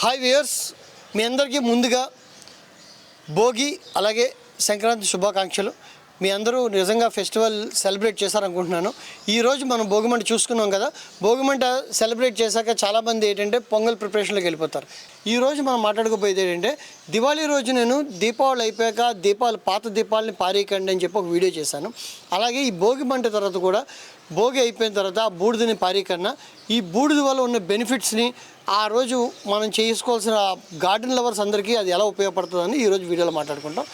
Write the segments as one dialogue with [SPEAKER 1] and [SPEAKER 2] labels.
[SPEAKER 1] Hi viewers, మీ అందరికీ ముందుగా భోగి అలాగే సంక్రాంతి శుభాకాంక్షలు. మీ అందరూ నిజంగా ఫెస్టివల్ సెలబ్రేట్ చేశారనుకుంటున్నాను. ఈరోజు మనం భోగిమంట చూసుకున్నాం కదా. భోగిమంట సెలబ్రేట్ చేశాక చాలామంది ఏంటంటే పొంగల్ ప్రిపరేషన్లోకి వెళ్ళిపోతారు. ఈరోజు మనం మాట్లాడుకోపోయేది ఏంటంటే దివాళీ రోజు నేను దీపావళి అయిపోయాక పాత దీపాలని పారేయకండి అని చెప్పి ఒక వీడియో చేశాను. అలాగే ఈ భోగిమంట తర్వాత కూడా భోగి అయిపోయిన తర్వాత ఆ బూడిదని పారేయకన్నా ఈ బూడిద వల్ల ఉన్న బెనిఫిట్స్ని ఆ రోజు మనం చేసుకోవాల్సిన గార్డెన్ లవర్స్ అందరికీ అది ఎలా ఉపయోగపడుతుందని ఈరోజు వీడియోలో మాట్లాడుకుంటాం.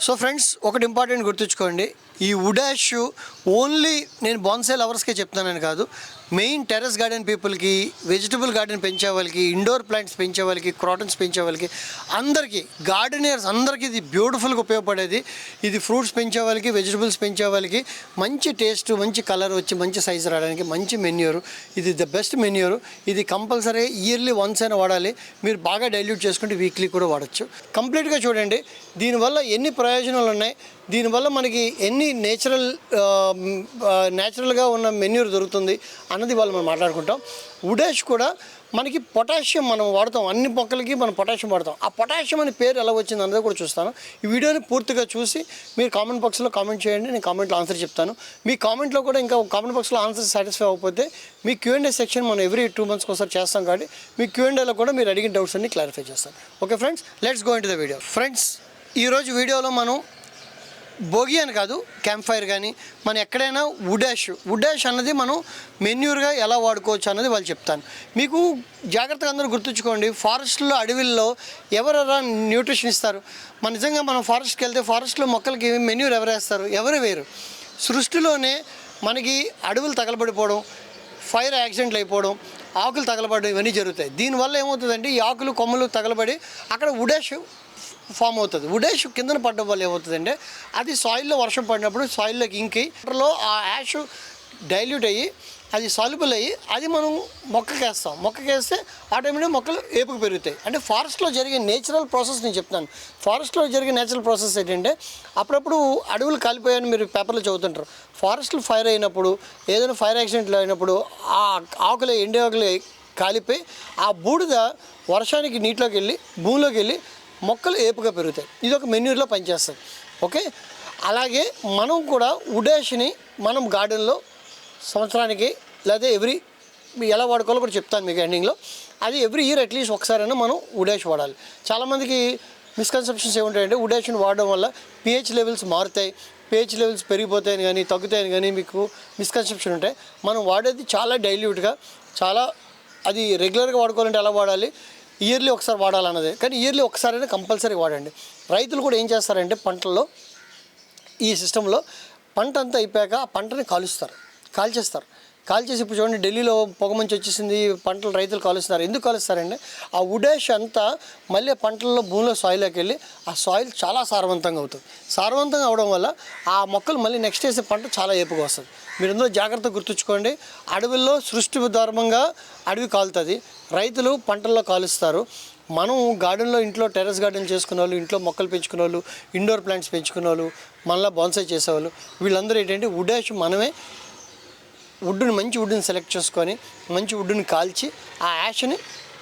[SPEAKER 1] సో ఫ్రెండ్స్, ఒకటి ఇంపార్టెంట్ గుర్తుంచుకోండి, ఈ వుడ్ యాష్ ఓన్లీ నేను బాన్సై లవర్స్కే చెప్తానని కాదు, మెయిన్ టెర్రస్ గార్డెన్ పీపుల్కి, వెజిటబుల్ గార్డెన్ పెంచే వాళ్ళకి, ఇండోర్ ప్లాంట్స్ పెంచే వాళ్ళకి, క్రాటన్స్ పెంచే వాళ్ళకి, అందరికీ గార్డెనర్స్ అందరికీ ఇది బ్యూటిఫుల్గా ఉపయోగపడేది. ఇది ఫ్రూట్స్ పెంచే వాళ్ళకి, వెజిటబుల్స్ పెంచే వాళ్ళకి మంచి టేస్ట్, మంచి కలర్ వచ్చి మంచి సైజు రావడానికి మంచి మెన్యూరు. ఇది ద బెస్ట్ మెన్యూరు. ఇది కంపల్సరీ ఇయర్లీ వన్స్ అయినా వాడాలి. మీరు బాగా డైల్యూట్ చేసుకుంటే వీక్లీ కూడా వాడచ్చు. కంప్లీట్గా చూడండి దీనివల్ల ఎన్ని ప్రయోజనాలు ఉన్నాయి, దీనివల్ల మనకి ఎన్ని న్యాచురల్గా ఉన్న మెన్యూర్ దొరుకుతుంది అన్నది వాళ్ళు మనం మాట్లాడుకుంటాం. వుడ్ యాష్ కూడా మనకి పొటాషియం మనం వాడతాం, అన్ని మొక్కలకి మనం పొటాషియం వాడతాం. ఆ పొటాషియం అనే పేరు ఎలా వచ్చింది అన్నది కూడా చూస్తాను. ఈ వీడియోని పూర్తిగా చూసి మీరు కామెంట్ బాక్స్లో కామెంట్ చేయండి, నేను కామెంట్లో ఆన్సర్ చెప్తాను. మీ కామెంట్లో కూడా ఇంకా కామెంట్ బాక్స్లో ఆన్సర్ సాటిస్ఫై అవ్వకపోతే మీ Q&A సెక్షన్ మనం ఎవ్రీ 2 monthsకి ఒకసారి చేస్తాం కాబట్టి మీ Q&Aలో కూడా మీరు అడిగిన డౌట్స్ అన్ని క్లారిఫై చేస్తాను. Okay friends, let's go into the video. Friends, ఈరోజు వీడియోలో మనం భోగి అని కాదు, క్యాంప్ ఫైర్ కానీ మనం ఎక్కడైనా వుడ్ యాష్ అన్నది మనం మెన్యూర్గా ఎలా వాడుకోవచ్చు అన్నది వాళ్ళు చెప్తాను. మీకు జాగ్రత్తగా అందరూ గుర్తుంచుకోండి, ఫారెస్ట్లో అడవిల్లో ఎవరెవరా న్యూట్రిషన్ ఇస్తారు. నిజంగా మనం ఫారెస్ట్కి వెళ్తే ఫారెస్ట్లో మొక్కలకి మెన్యూర్ ఎవరు వేస్తారు? ఎవరు వేరు. సృష్టిలోనే మనకి అడవులు తగలబడిపోవడం, ఫైర్ యాక్సిడెంట్లు అయిపోవడం, ఆకులు తగలబడడం ఇవన్నీ జరుగుతాయి. దీనివల్ల ఏమవుతుందంటే ఈ ఆకులు కొమ్మలు తగలబడి అక్కడ వుడ్ యాష్ ఫామ్ అవుతుంది. వుడ్ యాష్ కిందన పడడం వల్ల ఏమవుతుందంటే అది సాయిల్లో వర్షం పడినప్పుడు సాయిల్లోకి ఇంకి వాటర్లో ఆ యాష్ డైల్యూట్ అయ్యి అది సాల్యుబుల్ అయ్యి అది మనం మొక్కకేస్తాం. మొక్కకేస్తే ఆటోమేటిక్గా మొక్కలు ఏపుకు పెరుగుతాయి. అంటే ఫారెస్ట్లో జరిగే నేచురల్ ప్రాసెస్ నేను చెప్తున్నాను. ఫారెస్ట్లో జరిగే నేచురల్ ప్రాసెస్ ఏంటంటే అప్పుడప్పుడు అడవులు కాలిపోయాయని మీరు పేపర్లో చదువుతుంటారు. ఫారెస్ట్లో ఫైర్ అయినప్పుడు, ఏదైనా ఫైర్ యాక్సిడెంట్లు అయినప్పుడు ఆ ఆకులు ఎండే ఆకులు కాలిపోయి ఆ బూడిద వర్షానికి నీటిలోకి వెళ్ళి భూమిలోకి వెళ్ళి మొక్కలు ఏపుగా పెరుగుతాయి. ఇది ఒక మెన్యూర్లో పనిచేస్తుంది. ఓకే, అలాగే మనం కూడా వుడ్ యాష్ని మనం గార్డెన్లో సంవత్సరానికి లేదా ఎలా వాడుకోవాలో కూడా చెప్తాను మీకు ఎండింగ్లో. అది ఎవ్రీ ఇయర్ అట్లీస్ట్ ఒకసారైనా మనం వుడ్ యాష్ వాడాలి. చాలామందికి మిస్కన్సెప్షన్స్ ఏముంటాయంటే వుడ్ యాష్ని వాడడం వల్ల pH లెవెల్స్ మారుతాయి, pH లెవెల్స్ పెరిగిపోతాయని కానీ తగ్గుతాయని కానీ మీకు మిస్కన్సెప్షన్ ఉంటాయి. మనం వాడేది చాలా డైల్యూట్గా, చాలా అది రెగ్యులర్గా వాడుకోవాలంటే ఎలా వాడాలి, ఇయర్లీ ఒకసారి వాడాలన్నదే. కానీ ఇయర్లీ ఒకసారైనా కంపల్సరీ వాడండి. రైతులు కూడా ఏం చేస్తారంటే పంటల్లో ఈ సిస్టంలో పంట అంతా అయిపోయాక ఆ పంటని కాల్చేస్తారు. ఇప్పుడు చూడండి ఢిల్లీలో పొగమంచి వచ్చేసింది, పంటలు రైతులు కాలుస్తున్నారు. ఎందుకు కాలుస్తారంటే ఆ వుడ్ యాష్ అంతా మళ్ళీ పంటల్లో భూమిలో సాయిల్లోకి వెళ్ళి ఆ సాయిల్ చాలా సారవంతంగా అవుతుంది. సారవంతంగా అవడం వల్ల ఆ మొక్కలు మళ్ళీ నెక్స్ట్ వేసే పంట చాలా ఏపుగా వస్తుంది. మీరు అందరూ జాగ్రత్తగా గుర్తుంచుకోండి, అడవుల్లో సృష్టి ధర్మంగా అడవి కాలుతుంది, రైతులు పంటల్లో కాలుస్తారు. మనం గార్డెన్లో ఇంట్లో టెర్రస్ గార్డెన్ చేసుకునే వాళ్ళు, ఇంట్లో మొక్కలు పెంచుకునే వాళ్ళు, ఇండోర్ ప్లాంట్స్ పెంచుకునే వాళ్ళు, మళ్ళీ బాన్సై చేసేవాళ్ళు, వీళ్ళందరూ ఏంటంటే వుడ్ యాష్ మనమే మంచి వుడ్ని సెలెక్ట్ చేసుకొని మంచి వుడ్ని కాల్చి ఆ యాష్ని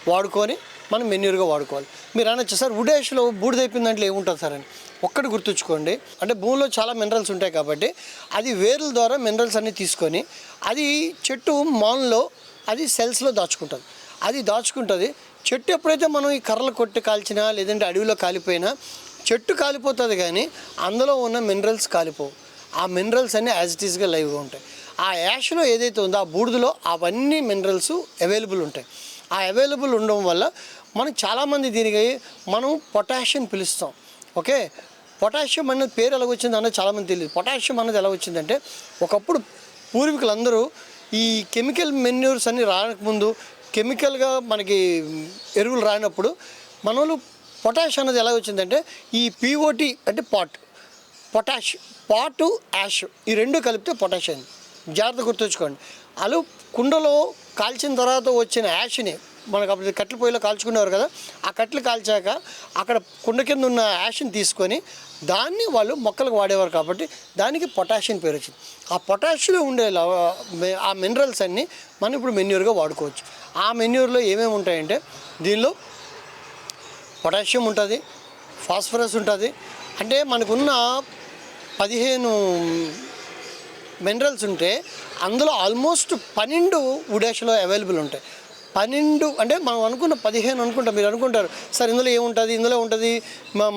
[SPEAKER 1] వాడుకొని మనం మెన్యూర్గా వాడుకోవాలి. మీరు అనొచ్చు, సార్ వుడ్ యాష్లో బూడిదైపోయిన దాంట్లో ఏముంటుంది సార్ అని. ఒక్కటి గుర్తుంచుకోండి, అంటే భూమిలో చాలా మినరల్స్ ఉంటాయి కాబట్టి అది వేర్ల ద్వారా మినరల్స్ అన్నీ తీసుకొని అది చెట్టు మాన్లో అది సెల్స్లో దాచుకుంటుంది. చెట్టు ఎప్పుడైతే మనం ఈ కర్రలు కొట్టి కాల్చినా లేదంటే అడవిలో కాలిపోయినా చెట్టు కాలిపోతుంది, కానీ అందులో ఉన్న మినరల్స్ కాలిపోవు. ఆ మినరల్స్ అన్నీ యాజ్ ఇట్ ఈస్గా లైవ్గా ఉంటాయి. ఆ యాష్లో ఏదైతే ఉందో ఆ బూడిదలో అవన్నీ మినరల్స్ అవైలబుల్ ఉంటాయి. ఆ అవైలబుల్ ఉండడం వల్ల మనం చాలామంది దీనికి మనం పొటాషియం పిలుస్తాం. ఓకే, పొటాషియం అన్నది పేరు ఎలా వచ్చింది అన్నది చాలామంది తెలియదు. పొటాషియం అన్నది ఎలా వచ్చిందంటే ఒకప్పుడు పూర్వీకులందరూ ఈ కెమికల్ మెన్యూర్స్ అన్ని రాకముందు, కెమికల్గా మనకి ఎరువులు రానప్పుడు మనలు పొటాష్ అన్నది ఎలా వచ్చిందంటే ఈ POT అంటే పాటు యాష్ ఈ రెండు కలిపితే పొటాష్ అయింది. జాగ్రత్త గుర్తుంచుకోండి. వాళ్ళు కుండలో కాల్చిన తర్వాత వచ్చిన యాష్ని మనకు అప్పుడు కట్టెల పొయ్యిలో కాల్చుకునేవారు కదా, ఆ కట్టెలు కాల్చాక అక్కడ కుండ కింద ఉన్న యాష్ని తీసుకొని దాన్ని వాళ్ళు మొక్కలకు వాడేవారు కాబట్టి దానికి పొటాషియం పేరు వచ్చింది. ఆ పొటాషియంలో ఉండే ఆ మినరల్స్ అన్నీ మనం ఇప్పుడు మెన్యూర్గా వాడుకోవచ్చు. ఆ మెన్యూర్లో ఏమేమి ఉంటాయంటే దీనిలో పొటాషియం ఉంటుంది, ఫాస్ఫరస్ ఉంటుంది. అంటే మనకున్న 15 మినరల్స్ ఉంటే అందులో ఆల్మోస్ట్ 12 వుడ్ యాష్లో అవైలబుల్ ఉంటాయి. 12 అంటే మనం అనుకున్న 15 అనుకుంటాం. మీరు అనుకుంటారు సార్ ఇందులో ఏముంటుంది, ఇందులో ఉంటుంది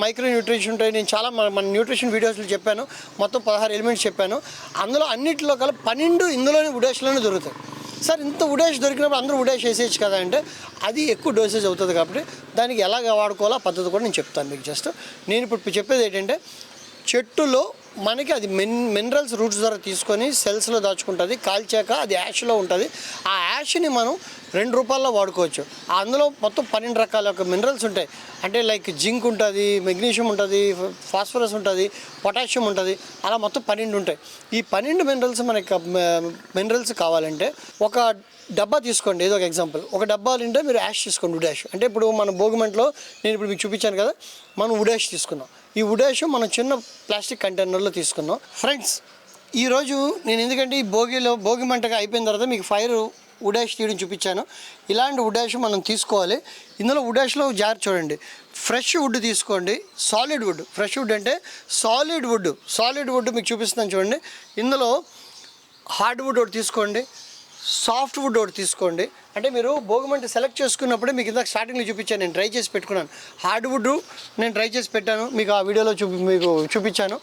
[SPEAKER 1] మైక్రో న్యూట్రిషన్ ఉంటాయి. నేను చాలా మన న్యూట్రిషన్ వీడియోస్లో చెప్పాను, మొత్తం 16 ఎలిమెంట్స్ చెప్పాను. అందులో అన్నింటిలో కల 12 ఇందులోనే వుడ్ యాష్లోనే దొరుకుతాయి. సార్ ఇంత వుడ్ యాష్ దొరికినప్పుడు అందరూ వుడ్ యాష్ వేసేయచ్చు కదా అంటే అది ఎక్కువ డోసేజ్ అవుతుంది. కాబట్టి దానికి ఎలాగ వాడుకోవాలో ఆ పద్ధతి కూడా నేను చెప్తాను మీకు. జస్ట్ నేను ఇప్పుడు చెప్పేది ఏంటంటే చెట్టులో మనకి అది మినరల్స్ రూట్స్ ద్వారా తీసుకొని సెల్స్లో దాచుకుంటుంది. కాల్చాక అది యాష్లో ఉంటుంది. ఆ యాష్ని మనం 2 రూపాయల్లో వాడుకోవచ్చు. అందులో మొత్తం 12 రకాల యొక్క మినరల్స్ ఉంటాయి. అంటే లైక్ జింక్ ఉంటుంది, మెగ్నీషియం ఉంటుంది, ఫాస్ఫరస్ ఉంటుంది, పొటాషియం ఉంటుంది. అలా మొత్తం 12 ఉంటాయి. ఈ 12 మినరల్స్ కావాలంటే ఒక డబ్బా తీసుకోండి. ఏదో ఒక ఎగ్జాంపుల్, ఒక డబ్బా అంటే మీరు యాష్ తీసుకోండి, వుడ్ యాష్. అంటే ఇప్పుడు మన భోగిమంటలో నేను ఇప్పుడు మీకు చూపించాను కదా, మనం వుడ్ యాష్ తీసుకున్నాం. ఈ వుడ్ యాష్ మనం చిన్న ప్లాస్టిక్ కంటైనర్లో తీసుకున్నాం. ఫ్రెండ్స్ ఈరోజు నేను ఎందుకంటే ఈ భోగి మంటగా అయిపోయిన తర్వాత మీకు ఫైర్ వుడ్ యాష్ తీయడం చూపించాను. ఇలాంటి వుడ్ యాష్ మనం తీసుకోవాలి. ఇందులో వుడ్ యాష్లో జాగ్రత్త చూడండి. ఫ్రెష్ వుడ్ తీసుకోండి, సాలిడ్ వుడ్. ఫ్రెష్ వుడ్ అంటే సాలిడ్ వుడ్ మీకు చూపిస్తున్నాను చూడండి. ఇందులో హార్డ్ వుడ్ ఒకటి తీసుకోండి, సాఫ్ట్ వుడ్ ఒకటి తీసుకోండి. అంటే మీరు భోగిమంట సెలెక్ట్ చేసుకున్నప్పుడే మీకు ఇందాక స్టార్టింగ్లో చూపించాను, నేను ట్రై చేసి పెట్టుకున్నాను. హార్డ్ వుడ్ నేను ట్రై చేసి పెట్టాను, మీకు ఆ వీడియోలో మీకు చూపించాను.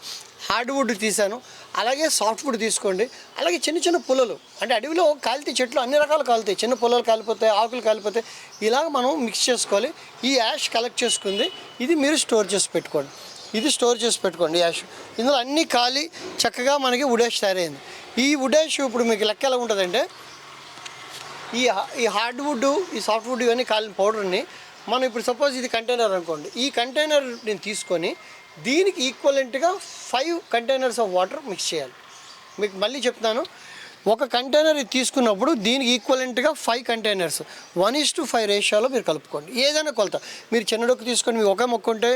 [SPEAKER 1] హార్డ్ వుడ్ తీశాను. అలాగే సాఫ్ట్ వుడ్ తీసుకోండి. అలాగే చిన్న చిన్న పుల్లలు, అంటే అడవిలో కాలితే చెట్లు అన్ని రకాలు కాలుతాయి. చిన్న పుల్లలు కాలిపోతాయి, ఆకులు కాలిపోతాయి. ఇలాగ మనం మిక్స్ చేసుకోవాలి. ఈ యాష్ కలెక్ట్ చేసుకుంది ఇది మీరు స్టోర్ చేసి పెట్టుకోండి. యాష్ ఇందులో అన్నీ కాలి చక్కగా మనకి వుడ్ యాష్ తయారైంది. ఈ వుడ్ యాష్ ఇప్పుడు మీకు లెక్క ఎలా ఉంటుందంటే ఈ హార్డ్ వుడ్, ఈ సాఫ్ట్ వుడ్ ఇవన్నీ కాలిన పౌడర్ని మనం ఇప్పుడు సపోజ్ ఇది కంటైనర్ అనుకోండి. ఈ కంటైనర్ నేను తీసుకొని దీనికి ఈక్వలెంట్గా 5 కంటైనర్స్ ఆఫ్ వాటర్ మిక్స్ చేయాలి. మీకు మళ్ళీ చెప్తాను, ఒక కంటైనర్ ఇది తీసుకున్నప్పుడు దీనికి ఈక్వలెంట్గా 5 కంటైనర్స్ 1:5 రేషియోలో మీరు కలుపుకోండి. ఏదైనా కొలత, మీరు చిన్న డొక్కు తీసుకొని మీకు ఒకే మొక్క ఉంటే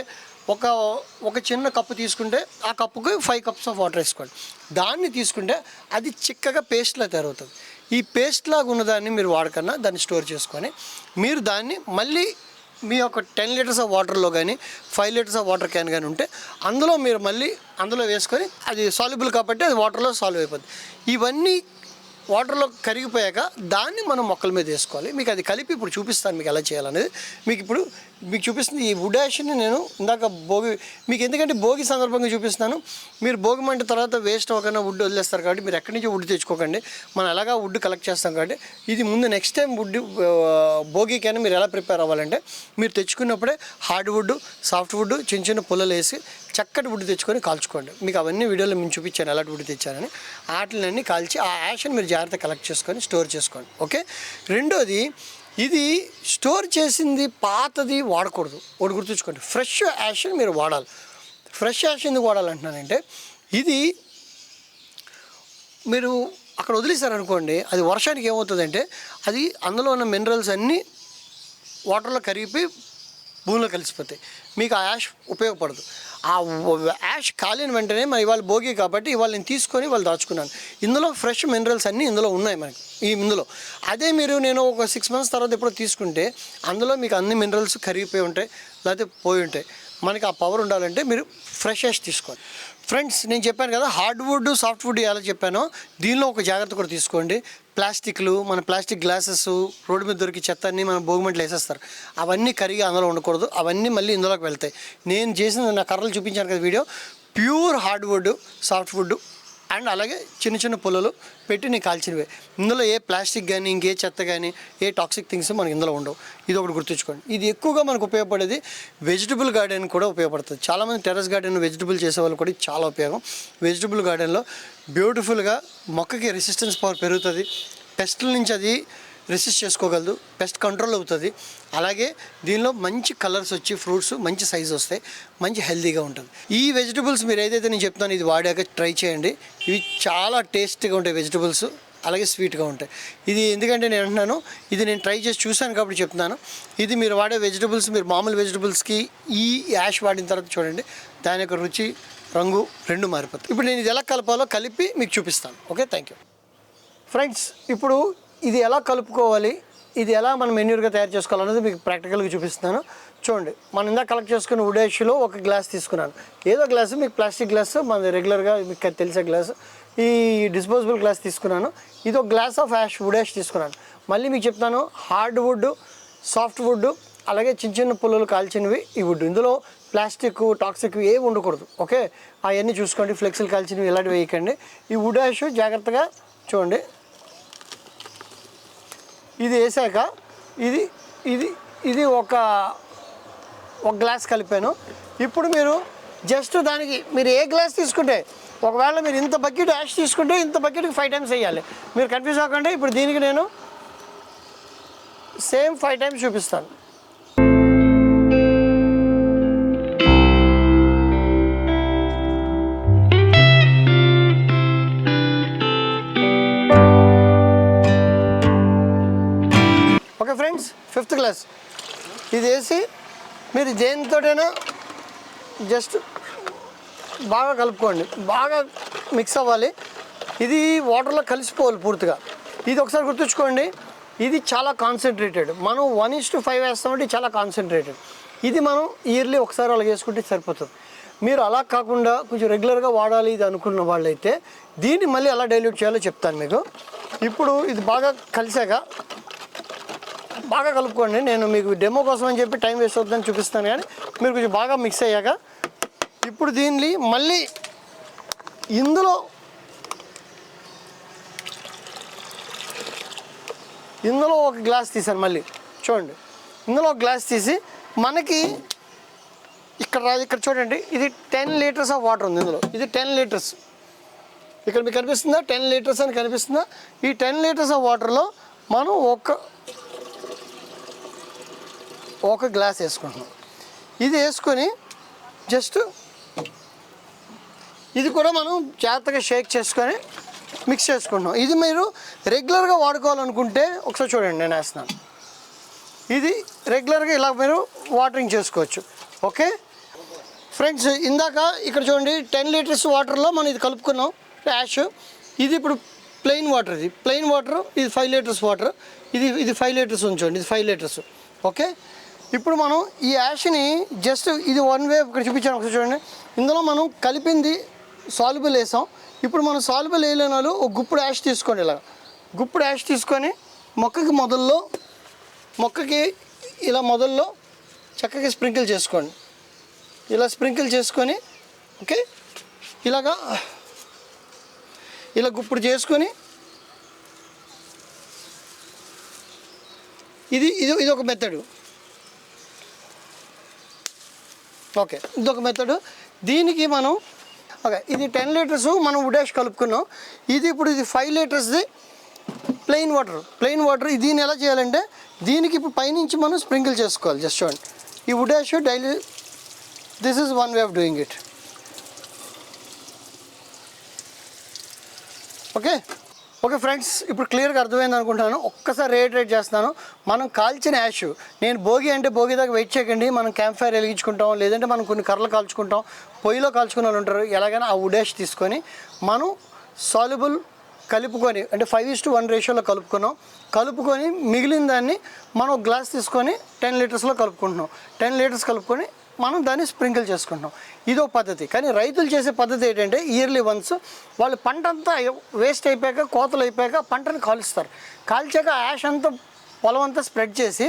[SPEAKER 1] ఒక చిన్న కప్పు తీసుకుంటే ఆ కప్పుకి 5 కప్స్ ఆఫ్ వాటర్ వేసుకోండి. దాన్ని తీసుకుంటే అది చిక్కగా పేస్ట్లా తయారవుతుంది. ఈ పేస్ట్ లాగా ఉన్నదాన్ని మీరు వాడకన్నా దాన్ని స్టోర్ చేసుకొని మీరు దాన్ని మళ్ళీ మీ యొక్క 10 లీటర్స్ ఆఫ్ వాటర్లో కానీ 5 లీటర్స్ ఆఫ్ వాటర్ క్యాన్ కానీ ఉంటే అందులో మీరు మళ్ళీ అందులో వేసుకొని, అది సాల్యుబుల్ కాబట్టి అది వాటర్లో సాల్వ్ అయిపోద్ది. ఇవన్నీ వాటర్లో కరిగిపోయాక దాన్ని మనం మొక్కల మీద వేసుకోవాలి. మీకు అది కలిపి ఇప్పుడు చూపిస్తాను మీకు ఎలా చేయాలనేది. మీకు చూపిస్తుంది ఈ వుడ్ యాష్ని నేను ఇందాక మీకు ఎందుకంటే భోగి సందర్భంగా చూపిస్తున్నాను. మీరు భోగి మంట తర్వాత వేస్ట్ అవ్వకుండా వుడ్ వదిలేస్తారు కాబట్టి మీరు ఎక్కడి నుంచి వుడ్ తెచ్చుకోకండి. మనం ఎలాగా వుడ్ కలెక్ట్ చేస్తాం కాబట్టి ఇది ముందు నెక్స్ట్ టైం భోగికైనా మీరు ఎలా ప్రిపేర్ అవ్వాలంటే మీరు తెచ్చుకున్నప్పుడే హార్డ్ వుడ్, సాఫ్ట్ వుడ్, చిన్న చిన్న పుల్లలు వేసి చక్కటి వుడ్ తెచ్చుకొని కాల్చుకోండి. మీకు అవన్నీ వీడియోలో మేము చూపించాను ఎలాంటి వుడ్ తెచ్చానని. వాటిని కాల్చి ఆ యాష్ని మీరు జాగ్రత్తగా కలెక్ట్ చేసుకొని స్టోర్ చేసుకోండి. ఓకే. రెండోది, ఇది స్టోర్ చేసింది పాతది వాడకూడదు. ఒకటి గుర్తుంచుకోండి, ఫ్రెష్ యాష్ని మీరు వాడాలి. ఫ్రెష్ యాష్ ఎందుకు వాడాలంటున్నానంటే ఇది మీరు అక్కడ వదిలేశారనుకోండి, అది వర్షానికి ఏమవుతుందంటే అది అందులో ఉన్న మినరల్స్ అన్నీ వాటర్లో కరిగిపోయి భూమిలో కలిసిపోతాయి. మీకు ఆ యాష్ ఉపయోగపడదు. ఆ యాష్ కాలిన వెంటనే మరి ఇవాళ భోగి కాబట్టి ఇవాళ నేను తీసుకొని వాళ్ళు దాచుకున్నాను. ఇందులో ఫ్రెష్ మినరల్స్ అన్నీ ఇందులో ఉన్నాయి మనకి ఇందులో. అదే నేను ఒక 6 months తర్వాత ఎప్పుడో తీసుకుంటే అందులో మీకు అన్ని మినరల్స్ కరిగిపోయి ఉంటాయి, లేకపోతే పోయి ఉంటాయి. మనకి ఆ పవర్ ఉండాలంటే మీరు ఫ్రెష్ యాష్ తీసుకోండి. ఫ్రెండ్స్ నేను చెప్పాను కదా హార్డ్ వుడ్, సాఫ్ట్ వుడ్ ఎలా చెప్పానో దీనిలో ఒక జాగ్రత్త కూడా తీసుకోండి. ప్లాస్టిక్లు, మన ప్లాస్టిక్ గ్లాసెస్, రోడ్డు మీద దొరికి చెత్త అన్నీ మన భోగిమంటలు వేసేస్తారు. అవన్నీ కరిగి అందులో ఉండకూడదు. అవన్నీ మళ్ళీ ఇందులోకి వెళ్తాయి. నేను చేసిన నా కర్రలు చూపించాను కదా video, pure hard wood, soft wood and అలాగే చిన్న చిన్న పుల్లలు పెట్టి నేను కాల్చినవే. ఇందులో ఏ ప్లాస్టిక్ కానీ ఇంకే చెత్త కానీ ఏ టాక్సిక్ థింగ్స్ మనకి ఇందులో ఉండవు. ఇది ఒకటి గుర్తుంచుకోండి. ఇది ఎక్కువగా మనకు ఉపయోగపడేది వెజిటబుల్ గార్డెన్ కూడా ఉపయోగపడుతుంది. చాలామంది టెర్రస్ గార్డెన్ వెజిటబుల్ చేసేవాళ్ళు కూడా చాలా ఉపయోగం. వెజిటబుల్ గార్డెన్లో బ్యూటిఫుల్గా మొక్కకి రెసిస్టెన్స్ పవర్ పెరుగుతుంది. పెస్ట్ల నుంచి అది రెసిస్ట్ చేసుకోగలదు, పెస్ట్ కంట్రోల్ అవుతుంది. అలాగే దీనిలో మంచి కలర్స్ వచ్చి ఫ్రూట్స్ మంచి సైజు వస్తాయి, మంచి హెల్తీగా ఉంటుంది. ఈ వెజిటబుల్స్ మీరు ఏదైతే నేను చెప్తాను ఇది వాడాక ట్రై చేయండి. ఇవి చాలా టేస్టీగా ఉంటాయి వెజిటబుల్స్, అలాగే స్వీట్గా ఉంటాయి. ఇది ఎందుకంటే నేను అంటున్నాను, ఇది నేను ట్రై చేసి చూశాను కాబట్టి చెప్తున్నాను. ఇది మీరు వాడే వెజిటబుల్స్, మీరు మామూలు వెజిటబుల్స్కి ఈ యాష్ వాడిన తర్వాత చూడండి, దాని యొక్క రుచి, రంగు రెండు మారిపోతాయి. ఇప్పుడు నేను ఇది ఎలా కలపాలో కలిపి మీకు చూపిస్తాను. Okay, thank you. ఫ్రెండ్స్, ఇప్పుడు ఇది ఎలా కలుపుకోవాలి, ఇది ఎలా మనం మెన్యూర్గా తయారు చేసుకోవాలనేది మీకు ప్రాక్టికల్గా చూపిస్తున్నాను. చూడండి, మనం ఇందాక కలెక్ట్ చేసుకున్న వుడ్ యాష్లో ఒక గ్లాస్ తీసుకున్నాను. ఏదో గ్లాసు, మీకు ప్లాస్టిక్ గ్లాసు మన రెగ్యులర్గా మీకు తెలిసే గ్లాసు, ఈ డిస్పోజబుల్ గ్లాస్ తీసుకున్నాను. ఇది ఒక glass of ash, wood ash తీసుకున్నాను. మళ్ళీ మీకు చెప్తాను, హార్డ్ వుడ్, సాఫ్ట్ వుడ్, అలాగే చిన్న చిన్న పుల్లలు కాల్చినవి ఈ వుడ్. ఇందులో ప్లాస్టిక్, టాక్సిక్ ఏవి ఉండకూడదు. ఓకే, అవన్నీ చూసుకోండి. ఫ్లెక్స్లు కాల్చినవి ఇలాంటివి వేయకండి. ఈ వుడ్ యాష్ జాగ్రత్తగా చూడండి. ఇది వేసాక ఇది ఇది ఇది ఒక గ్లాస్ కలిపాను. ఇప్పుడు మీరు జస్ట్ దానికి మీరు ఏ గ్లాస్ తీసుకుంటే, ఒకవేళ మీరు ఇంత బకెట్ యాష్ తీసుకుంటే ఇంత బకెట్కి 5 times వేయాలి. మీరు కన్ఫ్యూజ్ అవ్వకండి. ఇప్పుడు దీనికి నేను సేమ్ 5 times చూపిస్తాను. ఓకే ఫ్రెండ్స్, 5th గ్లాస్ ఇది వేసి మీరు దేనితోటైనా జస్ట్ బాగా కలుపుకోండి. బాగా మిక్స్ అవ్వాలి. ఇది వాటర్లో కలిసిపోవాలి పూర్తిగా. ఇది ఒకసారి గుర్తుంచుకోండి, ఇది చాలా కాన్సన్ట్రేటెడ్. మనం 1:5 వేస్తామంటే చాలా కాన్సన్ట్రేటెడ్. ఇది మనం ఇయర్లీ ఒకసారి అలా వేసుకుంటే సరిపోతుంది. మీరు అలా కాకుండా కొంచెం రెగ్యులర్గా వాడాలి ఇది అనుకున్న వాళ్ళైతే దీన్ని మళ్ళీ ఎలా డైల్యూట్ చేయాలో చెప్తాను మీకు. ఇప్పుడు ఇది బాగా కలిసాక బాగా కలుపుకోండి. నేను మీకు డెమో కోసం అని చెప్పి టైం వేస్ట్ అవుతుందని చూపిస్తాను, కానీ మీరు కొంచెం బాగా మిక్స్ అయ్యాక ఇప్పుడు దీన్ని మళ్ళీ ఇందులో ఒక గ్లాస్ తీసాను. మళ్ళీ చూడండి, ఇందులో ఒక గ్లాస్ తీసి మనకి ఇక్కడ చూడండి, ఇది 10 liters ఆఫ్ వాటర్ ఉంది ఇందులో. ఇది 10 liters. ఇక్కడ మీకు కనిపిస్తుందా 10 liters అని కనిపిస్తుందా? ఈ 10 liters ఆఫ్ వాటర్లో మనం ఒక గ్లాస్ వేసుకుంటున్నాం. ఇది వేసుకొని జస్ట్ ఇది కూడా మనం జాగ్రత్తగా షేక్ చేసుకొని మిక్స్ చేసుకుంటున్నాం. ఇది మీరు రెగ్యులర్గా వాడుకోవాలనుకుంటే ఒకసారి చూడండి, నేను వేస్తున్నాను. ఇది రెగ్యులర్గా ఇలా మీరు వాటరింగ్ చేసుకోవచ్చు. ఓకే ఫ్రెండ్స్, ఇందాక ఇక్కడ చూడండి 10 liters వాటర్లో మనం ఇది కలుపుకున్నాం యాష్. ఇది ఇప్పుడు ప్లెయిన్ వాటర్. ఇది ప్లెయిన్ వాటర్. ఇది 5 liters వాటర్. ఇది 5 liters ఉంచండి. ఇది 5 liters. ఓకే, ఇప్పుడు మనం ఈ యాష్ని జస్ట్ ఇది 1 way ఇక్కడ చూపించాను. ఒకసారి చూడండి, ఇందులో మనం కలిపింది సాల్యుబుల్ వేసాం. ఇప్పుడు మనం సాల్యుబుల్ వేయలేని వాళ్ళు ఒక గుప్పుడు యాష్ తీసుకోండి. ఇలా గుప్పుడు యాష్ తీసుకొని మొక్కకి ఇలా మొదల్లో చక్కగా స్ప్రింకిల్ చేసుకోండి. ఇలా స్ప్రింకిల్ చేసుకొని ఓకే, ఇలా గుప్పుడు చేసుకొని ఇది ఒక మెథడ్. ఓకే, ఇదొక మెథడ్. దీనికి మనం ఓకే, ఇది 10 liters మనం వుడ్ యాష్ కలుపుకున్నాం. ఇప్పుడు ఇది 5 litersది ప్లెయిన్ వాటర్. దీన్ని ఎలా చేయాలంటే దీనికి ఇప్పుడు పైనుంచి మనం స్ప్రింకిల్ చేసుకోవాలి. జస్ట్ చూడండి, ఈ wood ash daily this is 1 way of doing it. Okay friends, ఇప్పుడు క్లియర్గా అర్థమైంది అనుకుంటాను. ఒక్కసారి రేట్ చేస్తున్నాను. మనం కాల్చిన యాష్, నేను భోగి అంటే భోగి దాకా వెయిట్ చేయకండి. మనం క్యాంప్ ఫైర్ వెలిగించుకుంటాం, లేదంటే మనం కొన్ని కర్రలు కాల్చుకుంటాం, పొయ్యిలో కాల్చుకున్న వాళ్ళు ఉంటారు. ఎలాగైనా ఆ వుడ్ యాష్ తీసుకొని మనం సాల్యుబుల్ కలుపుకొని, అంటే 5:1 రేషియోలో కలుపుకొని మిగిలిన దాన్ని మనం ఒక గ్లాస్ తీసుకొని 10 liters కలుపుకుంటున్నాం. 10 liters కలుపుకొని మనం దాన్ని స్ప్రింకిల్ చేసుకుంటాం. ఇదో పద్ధతి. కానీ రైతులు చేసే పద్ధతి ఏంటంటే ఇయర్లీ వన్స్ వాళ్ళు పంట అంతా వేస్ట్ అయిపోయాక, కోతలు అయిపోయాక పంటను కాల్చాక యాష్ అంతా పొలం అంతా స్ప్రెడ్ చేసి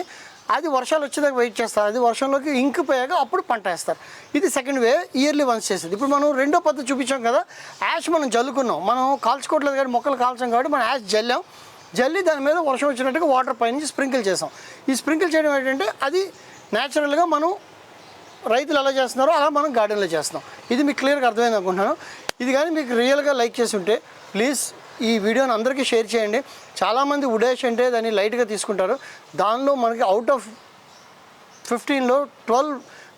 [SPEAKER 1] అది వర్షాలు వచ్చేదాకా వెయిట్ చేస్తారు. అది వర్షంలోకి ఇంకిపోయాక అప్పుడు పంట వేస్తారు. ఇది సెకండ్ వే, ఇయర్లీ వన్స్ చేసేది. ఇప్పుడు మనం రెండో పద్ధతి చూపించాం కదా, యాష్ మనం జల్లుకున్నాం. మనం కాల్చుకోవట్లేదు కానీ మొక్కలు కాల్చాం కాబట్టి మనం యాష్ జల్లి దాని మీద వర్షం వచ్చినట్టుగా వాటర్ పైనుంచి స్ప్రింకిల్ చేసాం. ఈ స్ప్రింకిల్ చేయడం ఏంటంటే అది న్యాచురల్గా మనం రైతులు ఎలా చేస్తున్నారో అలా మనం గార్డెన్లో చేస్తున్నాం. ఇది మీకు క్లియర్గా అర్థమైంది అనుకుంటున్నాను. ఇది కానీ మీకు రియల్గా లైక్ చేసి ఉంటే ప్లీజ్ ఈ వీడియోని అందరికీ షేర్ చేయండి. చాలామంది వుడ్ యాష్ అంటే దాన్ని లైట్గా తీసుకుంటారు. దానిలో మనకి అవుట్ ఆఫ్ 15లో 12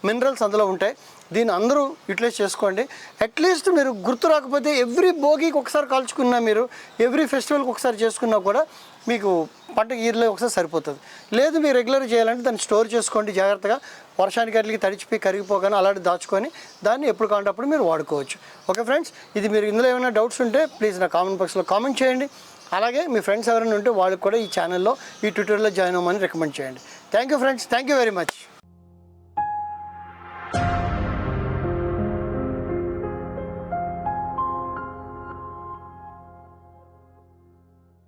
[SPEAKER 1] మినరల్స్ అందులో ఉంటాయి. దీన్ని అందరూ యూటిలైజ్ చేసుకోండి. అట్లీస్ట్ మీరు గుర్తు రాకపోతే ఎవ్రీ భోగికి ఒకసారి కాల్చుకున్నా, మీరు ఎవ్రీ ఫెస్టివల్కి ఒకసారి చేసుకున్నా కూడా మీకు పంట ఇయర్లో ఒకసారి సరిపోతుంది. లేదు మీరు రెగ్యులర్ చేయాలంటే దాన్ని స్టోర్ చేసుకోండి జాగ్రత్తగా. వర్షానికి అట్లకి తడిచిపోయి కరిగిపోగానే అలాంటి దాచుకొని దాన్ని ఎప్పుడు కావాలంటే మీరు వాడుకోవచ్చు. ఓకే ఫ్రెండ్స్, ఇది మీరు ఇందులో ఏమైనా డౌట్స్ ఉంటే ప్లీజ్ నా కామెంట్ బాక్స్లో కామెంట్ చేయండి. అలాగే మీ ఫ్రెండ్స్ ఎవరైనా ఉంటే వాళ్ళకి కూడా ఈ ఛానల్లో ఈ ట్యూటోరియల్లో జాయిన్ అవ్వమని రికమెండ్ చేయండి. Thank you friends, thank you very much.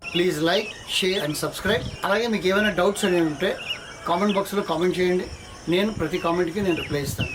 [SPEAKER 1] Please like, share and subscribe. అలాగే మీకు ఏమైనా డౌట్స్ అనేవి ఉంటే కామెంట్ బాక్స్లో కామెంట్ చేయండి. నేను ప్రతి కామెంట్కి రిప్లై ఇస్తాను.